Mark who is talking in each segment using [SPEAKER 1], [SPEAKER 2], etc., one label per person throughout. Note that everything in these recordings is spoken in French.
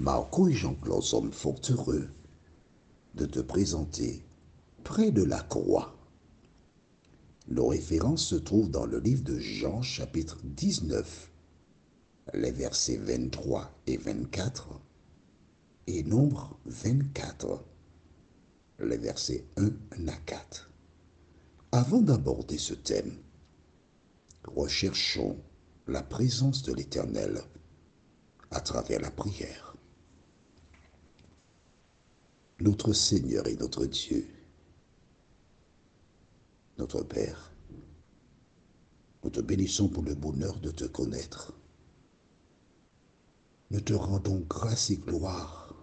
[SPEAKER 1] Marco et Jean-Claude sommes fort heureux de te présenter Près de la croix. Nos références se trouvent dans le livre de Jean, chapitre 19, les versets 23 et 24, et Nombre 24, les versets 1 à 4. Avant d'aborder ce thème, recherchons la présence de l'Éternel à travers la prière. Notre Seigneur et notre Dieu, notre Père, nous te bénissons pour le bonheur de te connaître. Nous te rendons grâce et gloire,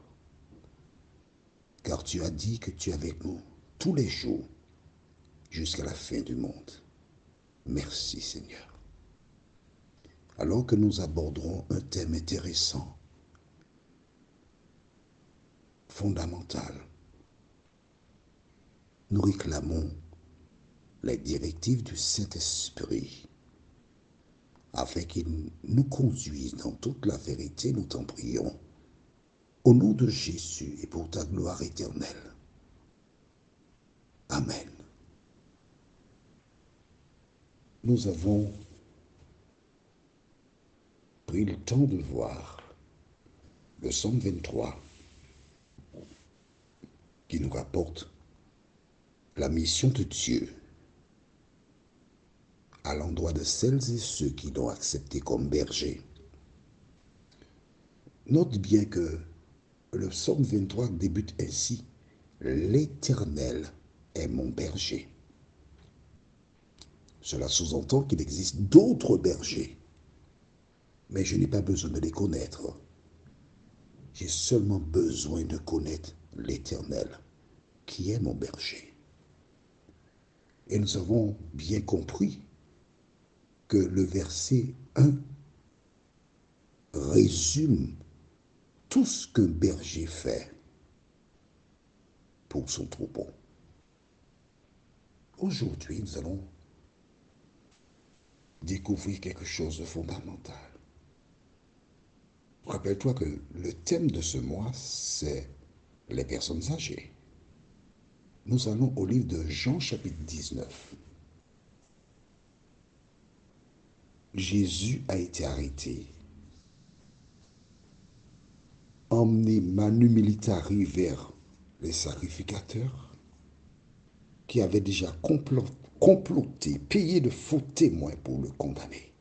[SPEAKER 1] car tu as dit que tu es avec nous tous les jours jusqu'à la fin du monde. Merci Seigneur. Alors que nous aborderons un thème intéressant, fondamental, nous réclamons les directives du Saint-Esprit afin qu'il nous conduise dans toute la vérité, nous t'en prions. Au nom de Jésus et pour ta gloire éternelle. Amen. Nous avons pris le temps de voir le psaume 23 qui nous rapporte la mission de Dieu à l'endroit de celles et ceux qui l'ont accepté comme berger. Note bien que le psaume 23 débute ainsi: L'Éternel est mon berger. Cela sous-entend qu'il existe d'autres bergers, mais je n'ai pas besoin de les connaître. J'ai seulement besoin de connaître l'Éternel, qui est mon berger. Et nous avons bien compris que le verset 1 résume tout ce qu'un berger fait pour son troupeau. Aujourd'hui, nous allons découvrir quelque chose de fondamental. Rappelle-toi que le thème de ce mois, c'est les personnes âgées. Nous allons au livre de Jean chapitre 19. Jésus a été arrêté, emmené manu militari vers les sacrificateurs qui avaient déjà comploté, payé de faux témoins pour le condamner.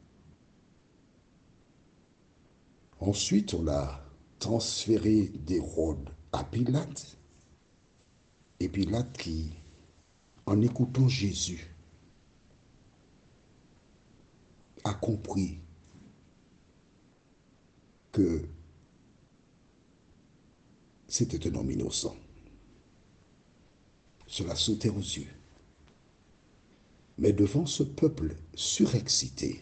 [SPEAKER 1] Ensuite, on l'a transféré d'Hérode à Pilate, et Pilate qui, en écoutant Jésus, a compris que c'était un homme innocent. Cela sautait aux yeux. Mais devant ce peuple surexcité,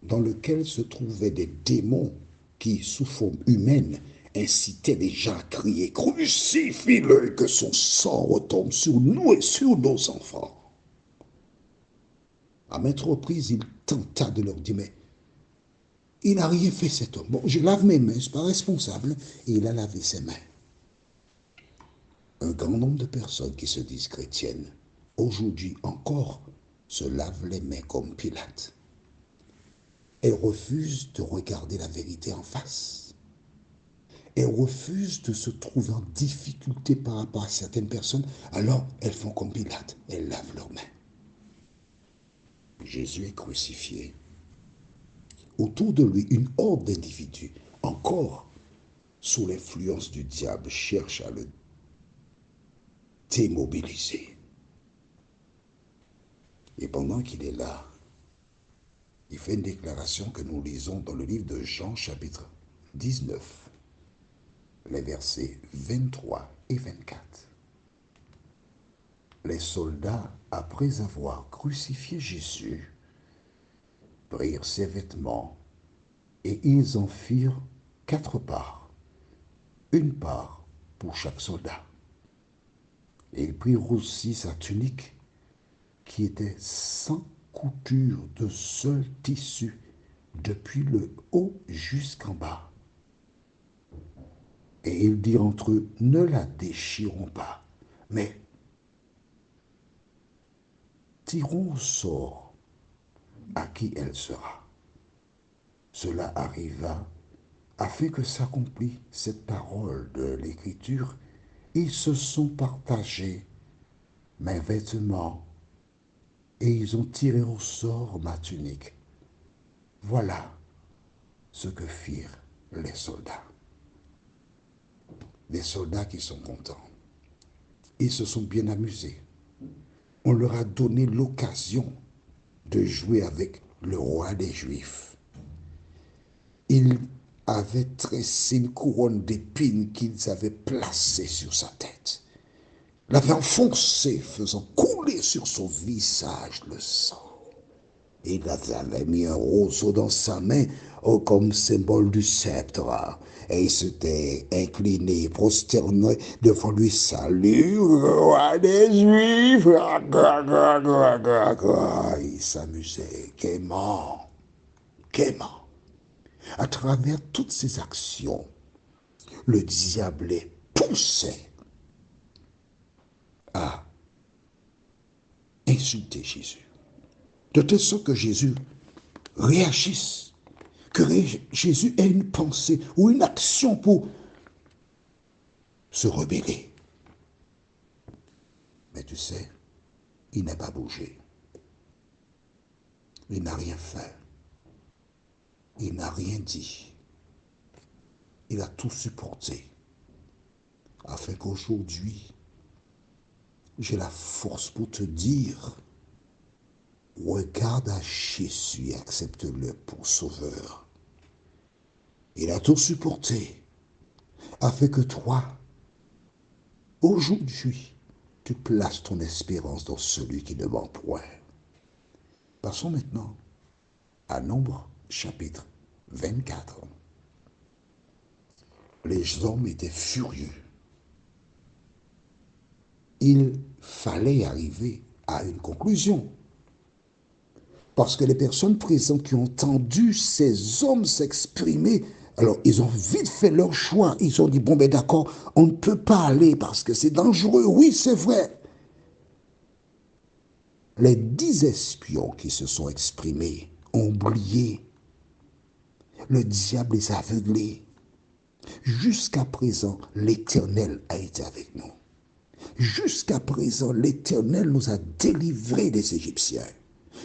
[SPEAKER 1] dans lequel se trouvaient des démons qui, sous forme humaine, incitaient les gens à crier « Crucifie-le et que son sang retombe sur nous et sur nos enfants !» À maintes reprises, il tenta de leur dire « Mais il n'a rien fait cet homme. Bon, je lave mes mains, je ne suis pas responsable. » Et il a lavé ses mains. Un grand nombre de personnes qui se disent chrétiennes, aujourd'hui encore, se lavent les mains comme Pilate. Elles refusent de regarder la vérité en face. Elles refusent de se trouver en difficulté par rapport à certaines personnes. Alors, elles font comme Pilate. Elles lavent leurs mains. Jésus est crucifié. Autour de lui, une horde d'individus, encore sous l'influence du diable, cherche à le démobiliser. Et pendant qu'il est là, il fait une déclaration que nous lisons dans le livre de Jean, chapitre 19, les versets 23 et 24. Les soldats, après avoir crucifié Jésus, prirent ses vêtements et ils en firent 4 parts, une part pour chaque soldat. Et ils prirent aussi sa tunique qui était sans couture de seul tissu depuis le haut jusqu'en bas. Et ils dirent entre eux, ne la déchirons pas, mais tirons au sort à qui elle sera. Cela arriva afin que s'accomplisse cette parole de l'Écriture. Ils se sont partagés mes vêtements et ils ont tiré au sort ma tunique. Voilà ce que firent les soldats. Des soldats qui sont contents. Ils se sont bien amusés. On leur a donné l'occasion de jouer avec le roi des Juifs. Ils avaient tressé une couronne d'épines qu'ils avaient placée sur sa tête. L'avaient enfoncé, faisant couler sur son visage le sang. Il avait mis un roseau dans sa main comme symbole du sceptre. Et il s'était incliné, prosterné devant lui. Salut, roi des Juifs. Il s'amusait gaiement, gaiement. À travers toutes ces actions, le diable les poussait à insulter Jésus. De telle sorte que Jésus réagisse, que Jésus ait une pensée ou une action pour se rebeller. Mais tu sais, il n'a pas bougé. Il n'a rien fait. Il n'a rien dit. Il a tout supporté. Afin qu'aujourd'hui, j'ai la force pour te dire, regarde à Jésus et accepte-le pour sauveur. Il a tout supporté, afin que toi, aujourd'hui, tu places ton espérance dans celui qui ne ment point. Passons maintenant à Nombre, chapitre 24. Les hommes étaient furieux. Il fallait arriver à une conclusion. Parce que les personnes présentes qui ont entendu ces hommes s'exprimer, alors ils ont vite fait leur choix. Ils ont dit, bon ben d'accord, on ne peut pas aller parce que c'est dangereux. Oui, c'est vrai. Les 10 espions qui se sont exprimés ont oublié. Le diable les a aveuglés. Jusqu'à présent, l'Éternel a été avec nous. Jusqu'à présent, l'Éternel nous a délivrés des Égyptiens.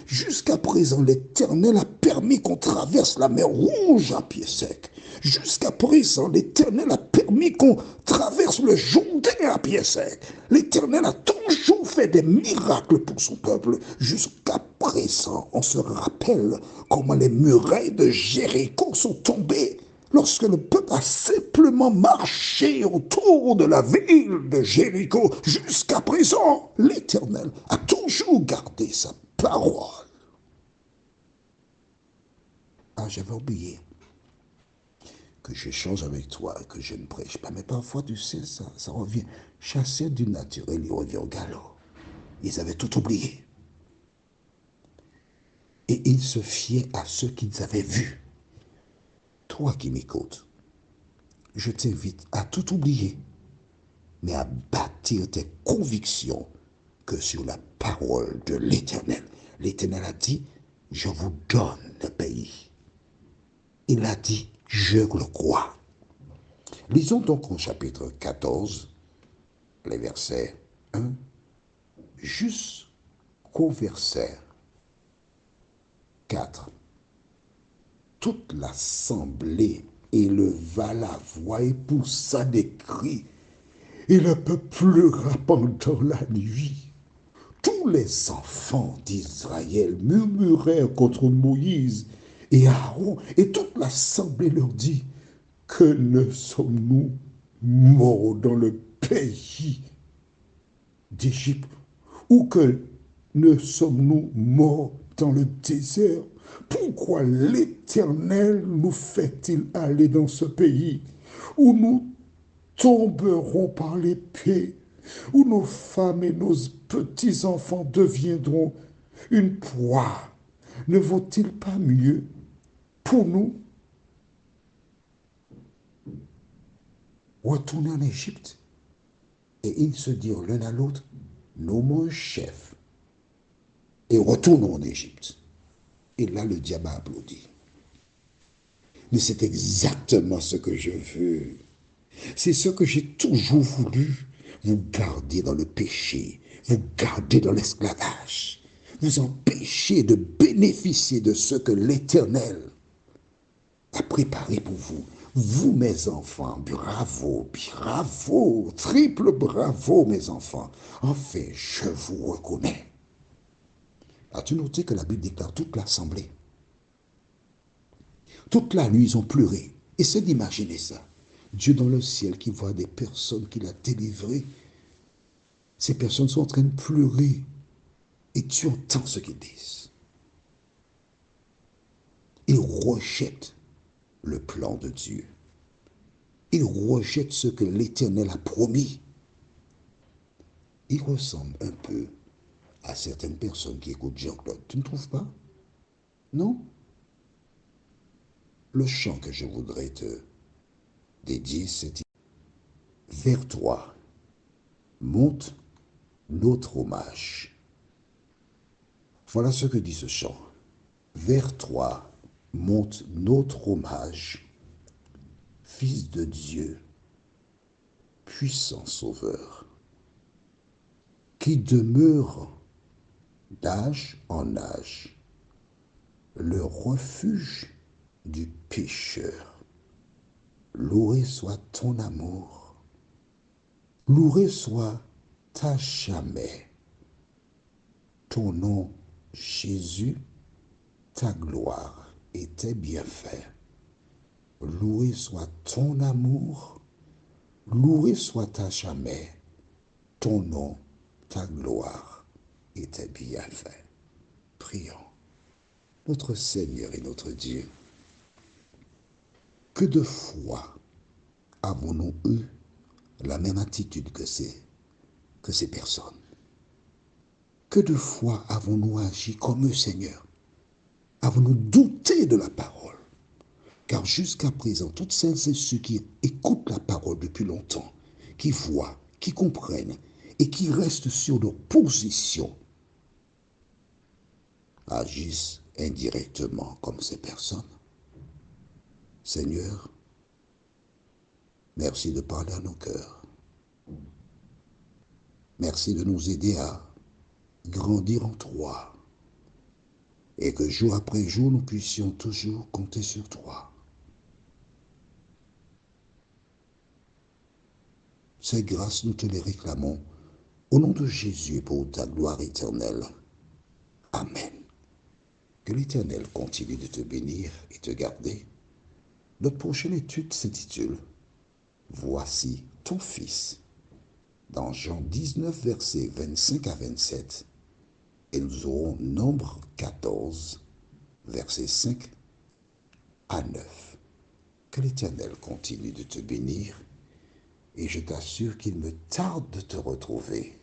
[SPEAKER 1] Jusqu'à présent, l'Éternel a permis qu'on traverse la mer Rouge à pied sec. Jusqu'à présent, l'Éternel a permis qu'on traverse le Jourdain à pied sec. L'Éternel a toujours fait des miracles pour son peuple. Jusqu'à présent, on se rappelle comment les murailles de Jéricho sont tombées lorsque le peuple a simplement marché autour de la ville de Jéricho. Jusqu'à présent, l'Éternel a toujours gardé sa parole. Ah, j'avais oublié que j'échange avec toi et que je ne prêche pas. Mais parfois, tu sais, ça revient. Chasser du naturel, il revient au galop. Ils avaient tout oublié. Et ils se fiaient à ce qu'ils avaient vu. Toi qui m'écoutes, je t'invite à tout oublier, mais à bâtir tes convictions que sur la parole de l'Éternel. L'Éternel a dit, je vous donne le pays. Il a dit, je le crois. Lisons donc au chapitre 14, les versets 1 jusqu'au verset 4. Toute l'assemblée éleva la voix et poussa des cris, et le peuple pleura pendant la nuit. Tous les enfants d'Israël murmurèrent contre Moïse et Aaron, et toute l'assemblée leur dit, que ne sommes-nous morts dans le pays d'Égypte, ou que ne sommes-nous morts dans le désert? Pourquoi l'Éternel nous fait-il aller dans ce pays où nous tomberons par l'épée, où nos femmes et nos petits-enfants deviendront une proie? Ne vaut-il pas mieux pour nous retourner en Égypte. Et ils se dirent l'un à l'autre, nommons un chef et retournons en Égypte. Et là, le diable a applaudi. Mais c'est exactement ce que je veux. C'est ce que j'ai toujours voulu. Vous garder dans le péché, vous garder dans l'esclavage, vous empêcher de bénéficier de ce que l'Éternel a préparé pour vous. Vous, mes enfants, bravo, bravo, triple bravo, mes enfants. Enfin, je vous reconnais. As-tu noté que la Bible déclare toute l'assemblée? Toute la nuit, ils ont pleuré. Essaie d'imaginer ça. Dieu dans le ciel qui voit des personnes qu'il a délivrées. Ces personnes sont en train de pleurer. Et tu entends ce qu'ils disent. Ils rejettent le plan de Dieu. Ils rejettent ce que l'Éternel a promis. Ils ressemblent un peu à certaines personnes qui écoutent Jean-Claude. Tu ne trouves pas? Non? Le chant que je voudrais te dédier, c'est vers toi monte notre hommage. Voilà ce que dit ce chant. Vers toi monte notre hommage, Fils de Dieu, puissant Sauveur, qui demeure d'âge en âge, le refuge du pécheur. Loué soit ton amour, loué soit ta jamais. Ton nom, Jésus, ta gloire et tes bienfaits. Loué soit ton amour, loué soit à jamais ton nom, ta gloire et tes bienfaits. Prions. Notre Seigneur et notre Dieu, que de fois avons-nous eu la même attitude que ces personnes? Que de fois avons-nous agi comme eux, Seigneur? Avons-nous douté de la parole? Car jusqu'à présent, toutes celles et ceux qui écoutent la parole depuis longtemps, qui voient, qui comprennent et qui restent sur leur position, agissent indirectement comme ces personnes. Seigneur, merci de parler à nos cœurs. Merci de nous aider à grandir en toi et que jour après jour, nous puissions toujours compter sur toi. Ces grâces, nous te les réclamons au nom de Jésus pour ta gloire éternelle. Amen. Que l'Éternel continue de te bénir et te garder. Notre prochaine étude s'intitule « Voici ton Fils » dans Jean 19, versets 25 à 27. Et nous aurons Nombre 14, versets 5 à 9. Que l'Éternel continue de te bénir et je t'assure qu'il me tarde de te retrouver